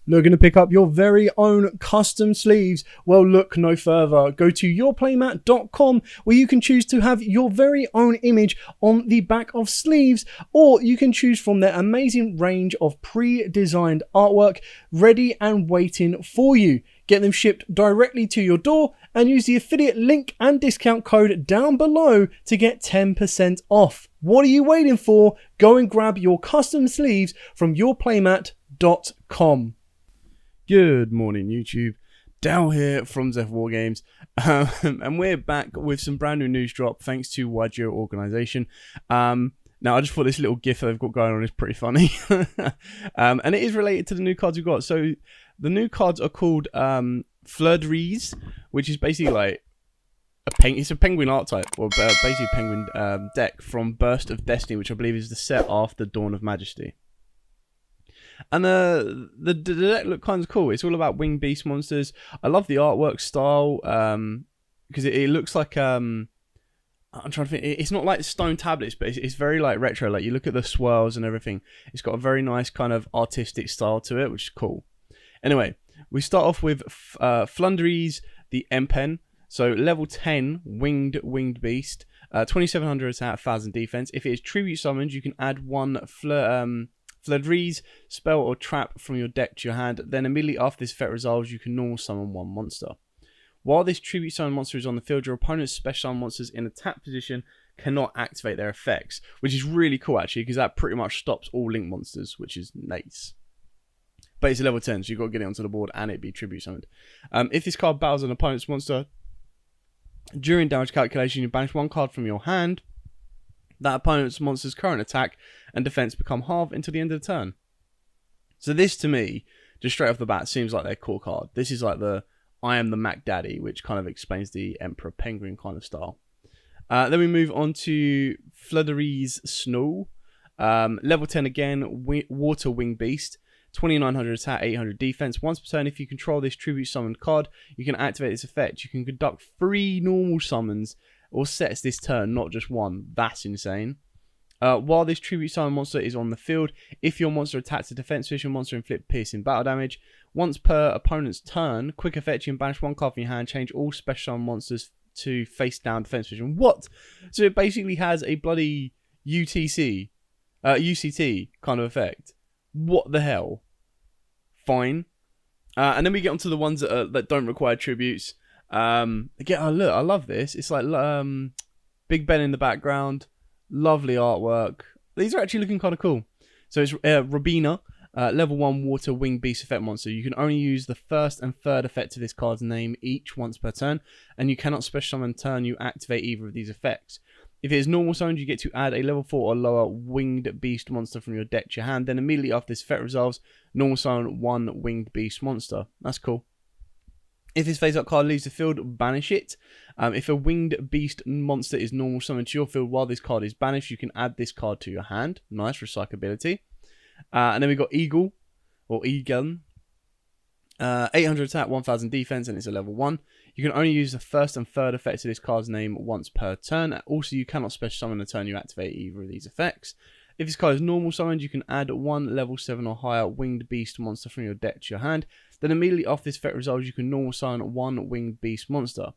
Looking to pick up your very own custom sleeves? Well, look no further. Go to yourplaymat.com where you can choose to have your very own image on the back of sleeves, or you can choose from their amazing range of pre-designed artwork ready and waiting for you. Get them shipped directly to your door and use the affiliate link and discount code down below to get 10% off. What are you waiting for? Go and grab your custom sleeves from yourplaymat.com. Good morning, YouTube. Dal here from Zeph Wargames, and we're back with some brand new news drop thanks to Yugioh organization. Now, I just thought this little gif that they've got going on is pretty funny, and it is related to the new cards we've got. So the new cards are called Flundereeze, which is basically like it's a penguin archetype, or basically penguin deck from Burst of Destiny, which I believe is the set after Dawn of Majesty. And the deck look kind of cool. It's all about winged beast monsters. I love the artwork style because it looks like I'm trying to think. It's not like stone tablets, but it's very like retro. Like you look at the swirls and everything. It's got a very nice kind of artistic style to it, which is cool. Anyway, we start off with Flundereeze, the M-Pen. So level 10 winged beast, 2700 attack, 1000 defense. If it is tribute summoned, you can add one Flundereeze spell or trap from your deck to your hand. Then immediately after this effect resolves, you can normal summon one monster. While this tribute summon monster is on the field, your opponent's special summon monsters in attack position cannot activate their effects, which is really cool actually, because that pretty much stops all link monsters, which is nice. But it's a level 10, so you've got to get it onto the board and it be tribute summoned. If this card battles an opponent's monster, during damage calculation, you banish one card from your hand. That opponent's monster's current attack and defense become halved until the end of the turn. So this, to me, just straight off the bat, seems like their core card. This is like the I am the Mac Daddy, which kind of explains the Emperor Penguin kind of style. Then we move on to Flundereeze Snow. Level 10 again, Water Wing Beast. 2900 attack, 800 defense. Once per turn, if you control this tribute summoned card, you can activate this effect. You can conduct 3 normal summons or sets this turn, not just one. That's insane. While this tribute summon monster is on the field, if your monster attacks a defense position monster, inflict piercing battle damage. Once per opponent's turn, quick effect, you can banish one card from your hand, change all special summon monsters to face down defense position. What? So it basically has a bloody UCT kind of effect. What the hell? Fine. And then we get onto the ones that don't require tributes. Again, oh look, I love this. It's like Big Ben in the background. Lovely artwork. These are actually looking kind of cool. So it's Robina, level 1 water winged beast effect monster. You can only use the first and third effect of this card's name each once per turn, and you cannot special summon turn you activate either of these effects. If it is normal summoned, you get to add a level 4 or lower winged beast monster from your deck to your hand. Then immediately after this effect resolves, normal summon one winged beast monster. That's cool. If this face-up card leaves the field, banish it. If a winged beast monster is normal summoned to your field while this card is banished, you can add this card to your hand. Nice recyclability. And then we've got Eagle, or Egan. 800 attack, 1000 defense, and it's a level 1. You can only use the first and third effects of this card's name once per turn. Also, you cannot special summon a turn you activate either of these effects. If this card is normal summoned, you can add one level 7 or higher winged beast monster from your deck to your hand. Then immediately after this effect resolves, you can normal summon one winged beast monster.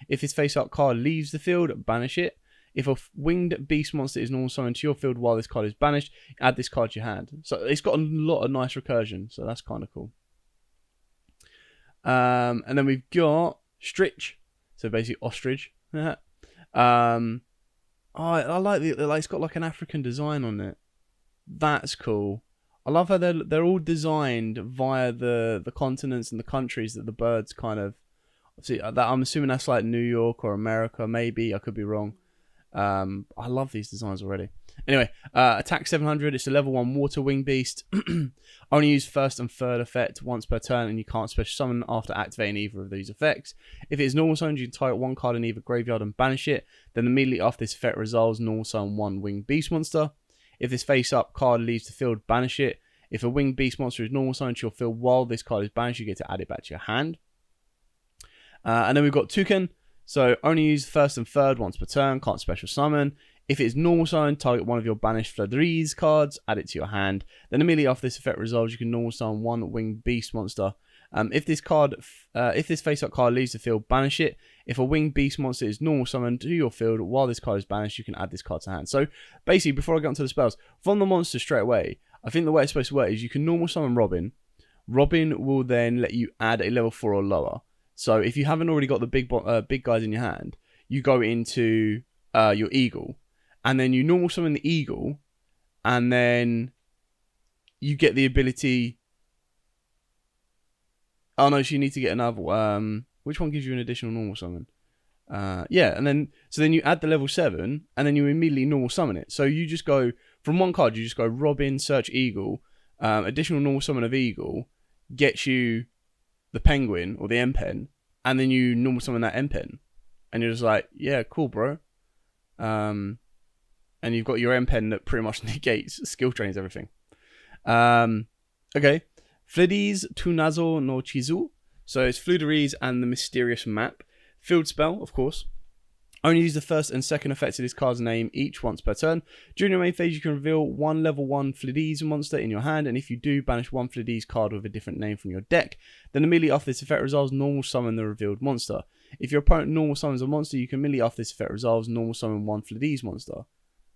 If this face-up card leaves the field, banish it. If a winged beast monster is normal summoned to your field while this card is banished, add this card to your hand. So it's got a lot of nice recursion, so that's kind of cool. And then we've got Stritch, so basically ostrich. I like it's got like an African design on it. That's cool. I love how they're all designed via the continents and the countries that the birds kind of. See, that I'm assuming that's like New York or America, maybe. I could be wrong. I love these designs already. Anyway, attack 700. It's a level 1 water wing beast. Only use first and third effect once per turn, and you can't special summon after activating either of these effects. If it is normal summon, you can target one card in either graveyard and banish it. Then immediately after this effect resolves, normal summon one winged beast monster. If this face-up card leaves the field, banish it. If a winged beast monster is normal summoned to your field while this card is banished, you get to add it back to your hand. And then we've got Toucan. So only use first and third once per turn, can't special summon. If it's normal summon, target one of your banished Flundereeze cards, add it to your hand. Then immediately after this effect resolves, you can normal summon one winged beast monster. If this face-up card leaves the field, banish it. If a winged beast monster is normal summoned to your field while this card is banished, you can add this card to hand. So basically, before I get onto the spells, from the monster straight away, I think the way it's supposed to work is you can normal summon Robin. Robin will then let you add a level 4 or lower. So if you haven't already got the big guys in your hand, you go into your eagle, and then you normal summon the eagle, and then you get the ability. Oh no, so you need to get another. Which one gives you an additional normal summon? Yeah, and then you add the level 7, and then you immediately normal summon it. So you just go from one card. You just go Robin, search eagle, additional normal summon of eagle, gets you the penguin or the M-pen, and then you normal summon that M-pen, and you're just like, yeah, cool, bro. And you've got your M-pen that pretty much negates, skill drains everything. Okay. Flundereeze Tunazo no Chizu. So it's Flundereeze and the Mysterious Map. Field spell, of course. Only use the first and second effects of this card's name each once per turn. During your main phase, you can reveal one level 1 Flundereeze monster in your hand, and if you do, banish one Flundereeze card with a different name from your deck. Then immediately after this effect resolves, normal summon the revealed monster. If your opponent normal summons a monster, you can immediately after this effect resolves, normal summon one Flundereeze monster.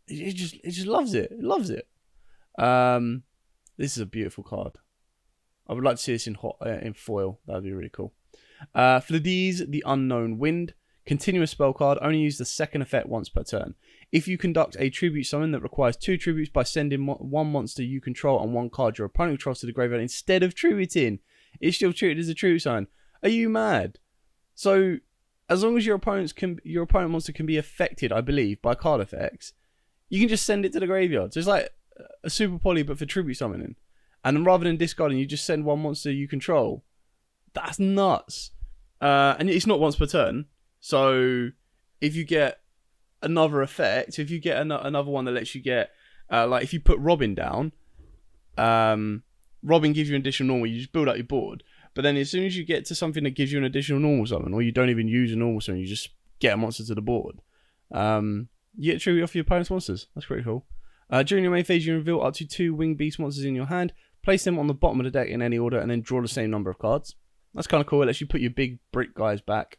It just loves it. It loves it. This is a beautiful card. I would like to see this in foil. That would be really cool. Flundereeze, the Unknown Wind. Continuous spell card. Only use the second effect once per turn. If you conduct a tribute summon that requires 2 tributes by sending one monster you control and one card your opponent controls to the graveyard instead of tributing, it's still treated as a tribute summon. Are you mad? So, as long as your opponent monster can be affected, I believe, by card effects, you can just send it to the graveyard. So it's like a Super Poly, but for tribute summoning. And then rather than discarding, you just send one monster you control. That's nuts. And it's not once per turn. So if you get another effect, if you get another one that lets you get, like if you put Robin down, Robin gives you an additional normal, you just build up your board. But then as soon as you get to something that gives you an additional normal summon, or you don't even use a normal summon, you just get a monster to the board. You get tribute off your opponent's monsters. That's pretty cool. During your main phase, you reveal up to 2 winged beast monsters in your hand. Place them on the bottom of the deck in any order, and then draw the same number of cards. That's kind of cool. It lets you put your big brick guys back.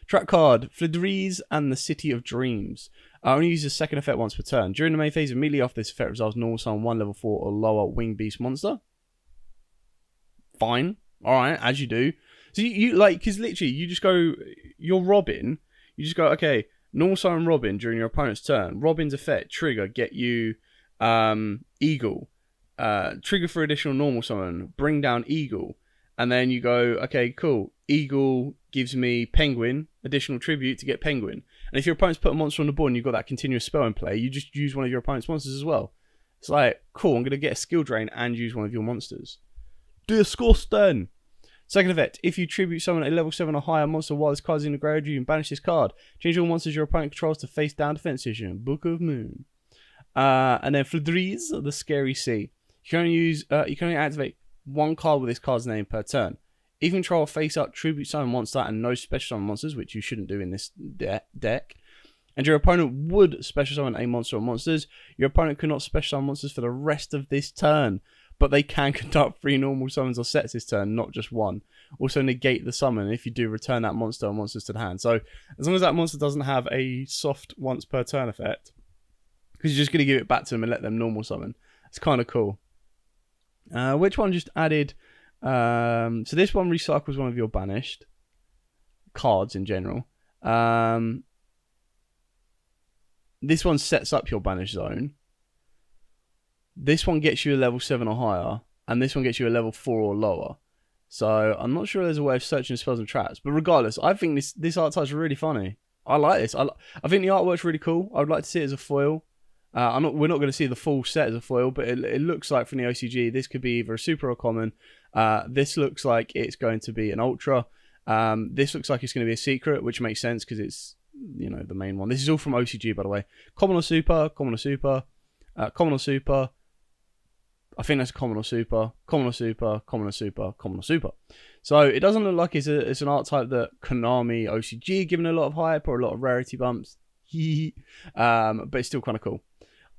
Track card, Flundereeze and the City of Dreams. Only use the second effect once per turn. During the main phase, immediately after this effect resolves, normal summon one level 4 or lower winged beast monster. Fine. Alright, as you do. So you like, because literally, you just go, you're Robin. You just go, okay, normal summon Robin during your opponent's turn. Robin's effect, trigger, get you Eagle. Trigger for additional normal summon, bring down Eagle, and then you go, okay, cool. Eagle gives me Penguin, additional tribute to get Penguin. And if your opponent's put a monster on the board and you've got that continuous spell in play, you just use one of your opponent's monsters as well. It's like, cool, I'm going to get a skill drain and use one of your monsters. Disgusting. Second effect, if you tribute summon a level 7 or higher monster while this card is in the graveyard, you can banish this card. Change all monsters your opponent controls to face down defense position. Book of Moon. And then Flundereeze, the Scary Sea. You can only activate one card with this card's name per turn. If you control a face-up tribute summon monster and no special summon monsters, which you shouldn't do in this deck, and your opponent would special summon a monster or monsters, your opponent cannot special summon monsters for the rest of this turn, but they can conduct 3 normal summons or sets this turn, not just one. Also negate the summon if you do return that monster or monsters to the hand. So as long as that monster doesn't have a soft once per turn effect, because you're just going to give it back to them and let them normal summon, it's kind of cool. Which one just added? So this one recycles one of your banished cards in general. This one sets up your banished zone. This one gets you a level 7 or higher, and this one gets you a level 4 or lower. So I'm not sure there's a way of searching spells and traps, but regardless, I think this art type is really funny. I like this. I think the artwork's really cool. I would like to see it as a foil. We're not going to see the full set as a foil, but it looks like from the OCG, this could be either a super or common. This looks like it's going to be an ultra. This looks like it's going to be a secret, which makes sense because it's, the main one. This is all from OCG, by the way. Common or super, common or super, common or super. I think that's a common or super, common or super, common or super, common or super. So it doesn't look like it's an art type that Konami OCG given a lot of hype or a lot of rarity bumps. But it's still kind of cool.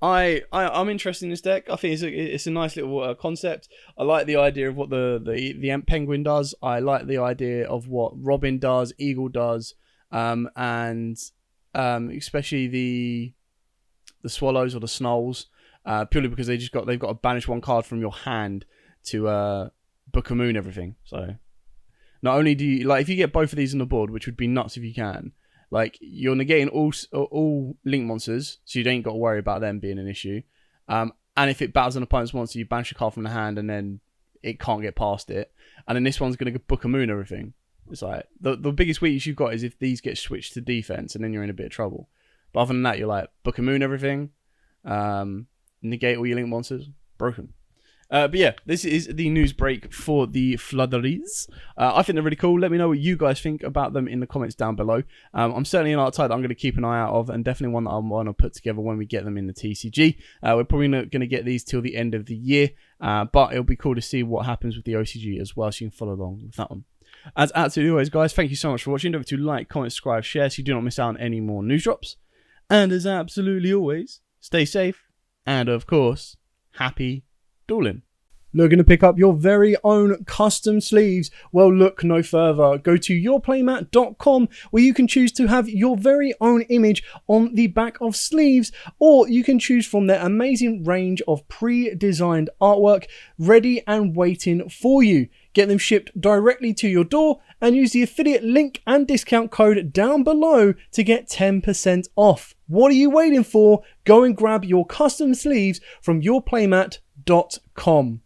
I'm interested in this deck. I think it's a nice little concept. I like the idea of what the Ant Penguin does. I like the idea of what Robin does, Eagle does, and especially the Swallows or the Snolls, purely because they've got to banish one card from your hand to Book a Moon everything. So not only do you, like, if you get both of these on the board, which would be nuts if you can, like, you're negating all link monsters, so you don't got to worry about them being an issue. And if it battles an opponent's monster, you banish a card from the hand, and then it can't get past it. And then this one's going to Book a Moon everything. It's like, the biggest weakness you've got is if these get switched to defense, and then you're in a bit of trouble. But other than that, you're like, Book a Moon everything, negate all your link monsters, broken. But yeah, this is the news break for the Flundereeze. I think they're really cool. Let me know what you guys think about them in the comments down below. I'm certainly an Archetype that I'm going to keep an eye out of, and definitely one that I want to put together when we get them in the TCG. We're probably not going to get these till the end of the year, but it'll be cool to see what happens with the OCG as well, so you can follow along with that one. As absolutely always, guys, thank you so much for watching. Don't forget to like, comment, subscribe, share, so you do not miss out on any more news drops. And as absolutely always, stay safe, and of course, happy dueling. Looking to pick up your very own custom sleeves? Well, look no further. Go to yourplaymat.com, where you can choose to have your very own image on the back of sleeves, or you can choose from their amazing range of pre-designed artwork ready and waiting for you. Get them shipped directly to your door, and use the affiliate link and discount code down below to get 10% off. What are you waiting for? Go and grab your custom sleeves from yourplaymat.com.